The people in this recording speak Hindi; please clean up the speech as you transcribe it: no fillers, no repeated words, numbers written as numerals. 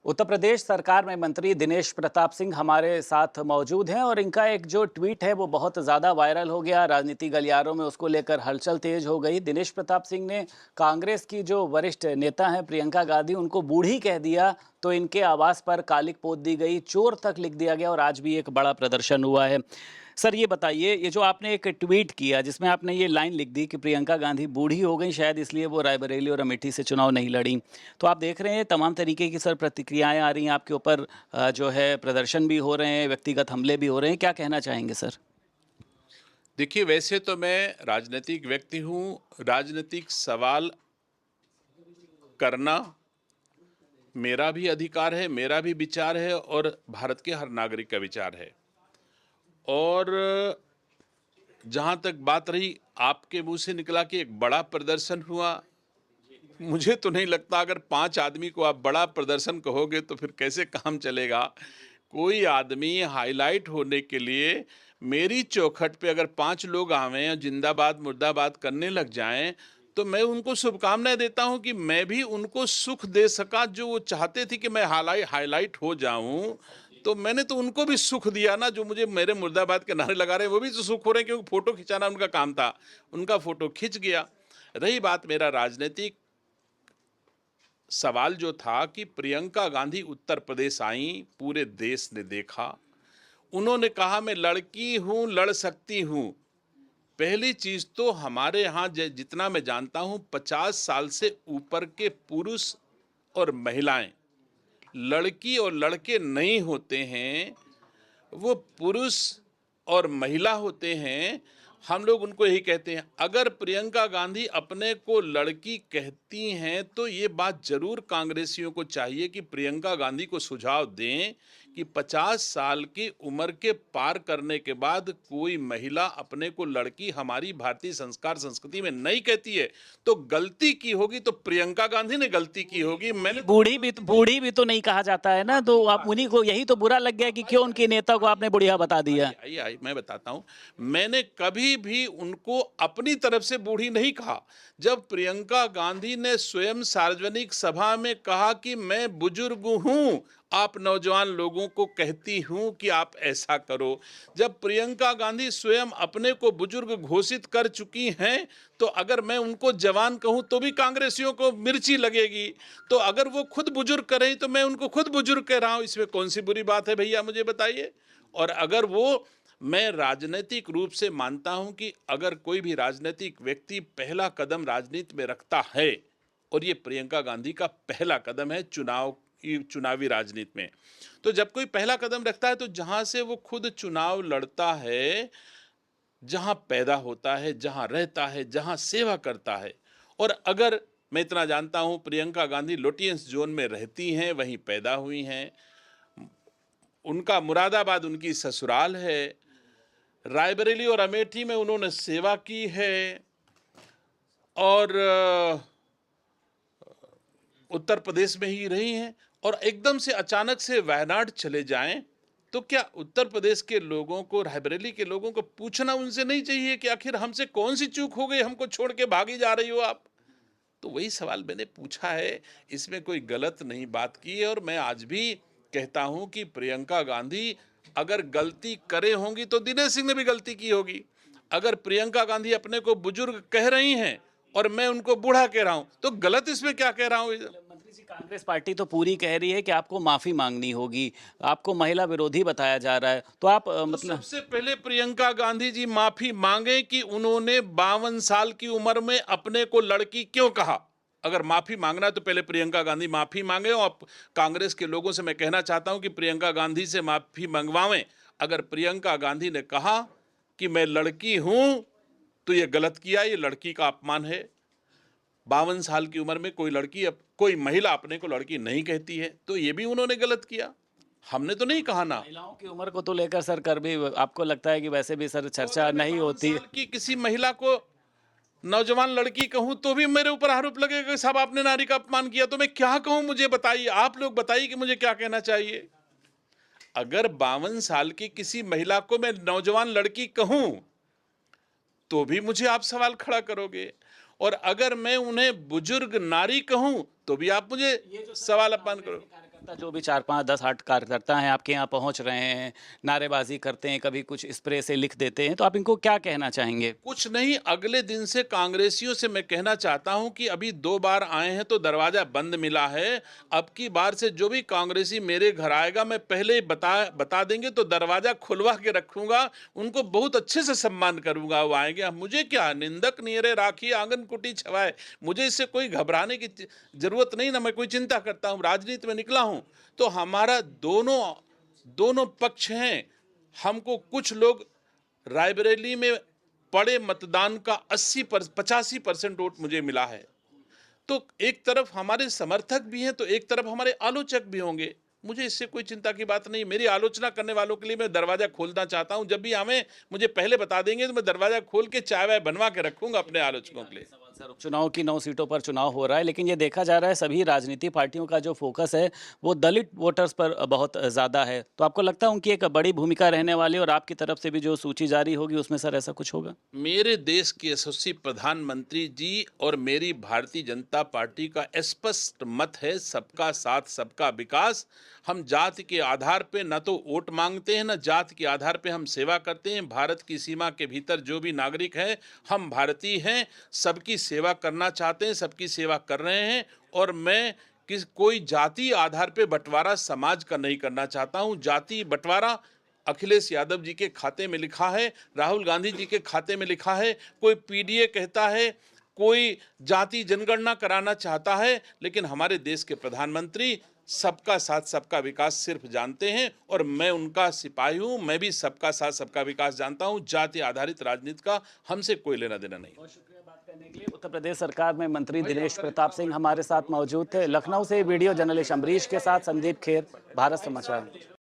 उत्तर प्रदेश सरकार में मंत्री दिनेश प्रताप सिंह हमारे साथ मौजूद हैं और इनका एक जो ट्वीट है वो बहुत ज़्यादा वायरल हो गया। राजनीति गलियारों में उसको लेकर हलचल तेज हो गई। दिनेश प्रताप सिंह ने कांग्रेस की जो वरिष्ठ नेता हैं प्रियंका गांधी, उनको बूढ़ी कह दिया तो इनके आवास पर कालिक पोत दी गई, चोर तक लिख दिया गया और आज भी एक बड़ा प्रदर्शन हुआ है। सर ये बताइए, ये जो आपने एक ट्वीट किया जिसमें आपने ये लाइन लिख दी कि प्रियंका गांधी बूढ़ी हो गई, शायद इसलिए वो रायबरेली और अमेठी से चुनाव नहीं लड़ी, तो आप देख रहे हैं तमाम तरीके की सर प्रतिक्रियाएं आ रही हैं आपके ऊपर, जो है प्रदर्शन भी हो रहे हैं, व्यक्तिगत हमले भी हो रहे हैं, क्या कहना चाहेंगे सर? देखिए, वैसे तो मैं राजनीतिक व्यक्ति हूँ। राजनीतिक सवाल करना मेरा भी अधिकार है, मेरा भी विचार है और भारत के हर नागरिक का विचार है। और जहाँ तक बात रही, आपके मुंह से निकला कि एक बड़ा प्रदर्शन हुआ, मुझे तो नहीं लगता। अगर 5 आदमी को आप बड़ा प्रदर्शन कहोगे तो फिर कैसे काम चलेगा। कोई आदमी हाईलाइट होने के लिए मेरी चौखट पे अगर 5 लोग आवें और जिंदाबाद मुर्दाबाद करने लग जाएं, तो मैं उनको शुभकामनाएं देता हूं कि मैं भी उनको सुख दे सका। जो वो चाहते थे कि मैं हाईलाइट हो जाऊं, तो मैंने तो उनको भी सुख दिया ना। जो मुझे मेरे मुर्दाबाद के नारे लगा रहे हैं वो भी तो सुख हो रहे हैं, क्योंकि फोटो खिंचाना उनका काम था, उनका फोटो खिंच गया। रही बात मेरा राजनीतिक सवाल जो था कि प्रियंका गांधी उत्तर प्रदेश आई, पूरे देश ने देखा, उन्होंने कहा मैं लड़की हूं, लड़ सकती हूं। पहली चीज तो हमारे यहाँ जितना मैं जानता हूं, 50 साल से ऊपर के पुरुष और महिलाएं, लड़की और लड़के नहीं होते हैं, वो पुरुष और महिला होते हैं। हम लोग उनको यही कहते हैं। अगर प्रियंका गांधी अपने को लड़की कहती हैं तो ये बात जरूर कांग्रेसियों को चाहिए कि प्रियंका गांधी को सुझाव दें कि 50 साल की उम्र के पार करने के बाद कोई महिला अपने को लड़की हमारी भारतीय संस्कार संस्कृति में नहीं कहती है तो गलती की होगी, तो प्रियंका गांधी ने गलती की होगी। मैंने बूढ़ी भी तो नहीं कहा जाता है ना, तो आप उन्हीं को, यही तो बुरा लग गया कि क्यों उनकी नेता को आपने बुढ़िया बता दिया। आइए आइए मैं बताता हूं। मैंने कभी भी उनको अपनी तरफ से बूढ़ी नहीं कहा। जब प्रियंका गांधी ने स्वयं सार्वजनिक सभा में कहा कि मैं बुजुर्ग हूं, आप नौजवान लोगों को कहती हूं कि आप ऐसा करो। जब प्रियंका गांधी स्वयं अपने को बुजुर्ग घोषित कर चुकी हैं, तो अगर मैं उनको जवान कहूं तो भी कांग्रेसियों को मिर्ची लगेगी। तो अगर वो खुद बुजुर्ग कर रही तो मैं उनको खुद बुजुर्ग कह रहा हूं, इसमें कौन सी बुरी बात है भैया, मुझे बताइए। और अगर वो, मैं राजनीतिक रूप से मानता हूं कि अगर कोई भी राजनीतिक व्यक्ति पहला कदम राजनीति में रखता है, और ये प्रियंका गांधी का पहला कदम है चुनावी राजनीति में, तो जब कोई पहला कदम रखता है तो जहां से वो खुद चुनाव लड़ता है, जहां पैदा होता है, जहां रहता है, जहां सेवा करता है। और अगर मैं इतना जानता हूं, प्रियंका गांधी लोटियंस जोन में रहती हैं, वहीं पैदा हुई हैं, उनका मुरादाबाद उनकी ससुराल है, रायबरेली और अमेठी में उन्होंने सेवा की है, और उत्तर प्रदेश में ही रही हैं। और एकदम से अचानक से वायनाड चले जाएं, तो क्या उत्तर प्रदेश के लोगों को, रायबरेली के लोगों को पूछना उनसे नहीं चाहिए कि आखिर हमसे कौन सी चूक हो गई, हमको छोड़ के भागी जा रही हो आप? तो वही सवाल मैंने पूछा है, इसमें कोई गलत नहीं बात की है। और मैं आज भी कहता हूं कि प्रियंका गांधी अगर गलती करे होंगी तो दिनेश सिंह ने भी गलती की होगी। अगर प्रियंका गांधी अपने को बुजुर्ग कह रही हैं और मैं उनको बूढ़ा कह रहा हूं, तो गलत इसमें क्या कह रहा हूं? मंत्री जी, कांग्रेस पार्टी तो पूरी कह रही है कि आपको माफी मांगनी होगी, आपको महिला विरोधी बताया जा रहा है, तो आप तो मतलब सबसे पहले प्रियंका गांधी जी माफी मांगे कि उन्होंने 52 साल की उम्र में अपने को लड़की क्यों कहा। अगर माफी मांगना है तो पहले प्रियंका गांधी माफी मांगे। और कांग्रेस के लोगों से मैं कहना चाहता हूं कि प्रियंका गांधी से माफी मंगवावें। अगर प्रियंका गांधी ने कहा कि मैं लड़की हूं, तो यह गलत किया, ये लड़की का अपमान है। 52 साल की उम्र में कोई लड़की, कोई महिला अपने को लड़की नहीं कहती है, तो ये भी उन्होंने गलत किया। हमने तो नहीं कहा ना। महिलाओं की उम्र को तो लेकर सर कर भी आपको लगता है कि वैसे भी सर तो चर्चा अगर मैं नहीं 52 होती? साल की किसी महिला को नौजवान लड़की कहूं तो भी मेरे ऊपर आरोप लगेगा कि साहब आपने नारी का अपमान किया। तो मैं क्या कहूं, मुझे बताइए, आप लोग बताइए कि मुझे क्या कहना चाहिए। अगर 52 साल की किसी महिला को मैं नौजवान लड़की कहूं तो भी मुझे आप सवाल खड़ा करोगे, और अगर मैं उन्हें बुजुर्ग नारी कहूं तो भी आप मुझे सवाल अपमान करो। कार्यकर्ता जो भी 4, 5, 10, 8 कार्यकर्ता हैं आपके यहाँ पहुँच रहे हैं, नारेबाजी करते हैं, कभी कुछ स्प्रे से लिख देते हैं, तो आप इनको क्या कहना चाहेंगे? कुछ नहीं, अगले दिन से कांग्रेसियों से मैं कहना चाहता हूं कि अभी 2 बार आए हैं तो दरवाजा बंद मिला है। अब की बार से जो भी कांग्रेसी मेरे घर आएगा, मैं पहले ही बता देंगे तो दरवाजा खुलवा के रखूंगा, उनको बहुत अच्छे से सम्मान करूंगा। वो आएंगे, अब मुझे क्या, निंदक नियरे राखी आंगन कुटी छवाए, मुझे इससे कोई घबराने की जरूरत नहीं, ना मैं कोई चिंता करता हूं। राजनीति में निकला हूं तो हमारा दोनों पक्ष हैं। हमको कुछ लोग रायबरेली में पड़े मतदान का 85% वोट मुझे मिला है, तो एक तरफ हमारे समर्थक भी हैं तो एक तरफ हमारे आलोचक भी होंगे। मुझे इससे कोई चिंता की बात नहीं। मेरी आलोचना करने वालों के लिए मैं दरवाजा खोलना चाहता हूं। जब भी हमें मुझे पहले बता देंगे तो मैं दरवाजा खोल के चाय वाय बनवा के रखूंगा अपने आलोचकों के लिए। सर, उपचुनाव की 9 सीटों पर चुनाव हो रहा है, लेकिन ये देखा जा रहा है सभी राजनीतिक पार्टियों का जो फोकस है वो दलित वोटर्स पर बहुत ज़्यादा है। तो आपको लगता है उनकी एक बड़ी भूमिका रहने वाली है और आपकी तरफ से भी जो सूची जारी होगी उसमें सर ऐसा कुछ होगा? मेरे देश के यशस्वी प्रधानमंत्री जी और मेरी भारतीय जनता पार्टी का स्पष्ट मत है, सबका साथ सबका विकास। हम जाति के आधार पे न तो वोट मांगते हैं, न जाति के आधार पे हम सेवा करते हैं। भारत की सीमा के भीतर जो भी नागरिक है, हम भारतीय हैं, सबकी सेवा करना चाहते हैं, सबकी सेवा कर रहे हैं। और मैं कोई जाति आधार पे बंटवारा समाज का नहीं करना चाहता हूं। जाति बंटवारा अखिलेश यादव जी के खाते में लिखा है, राहुल गांधी जी के खाते में लिखा है। कोई पीडीए कहता है, कोई जाति जनगणना कराना चाहता है, लेकिन हमारे देश के प्रधानमंत्री सबका साथ सबका विकास सिर्फ जानते हैं और मैं उनका सिपाही हूं। मैं भी सबका साथ सबका विकास जानता हूं। जाति आधारित राजनीति का हमसे कोई लेना देना नहीं। बहुत शुक्रिया बात करने के लिए। उत्तर प्रदेश सरकार में मंत्री दिनेश प्रताप सिंह हमारे साथ मौजूद थे। लखनऊ से वीडियो जर्नलिस्ट अमरीश के साथ संदीप खेर, भारत समाचार।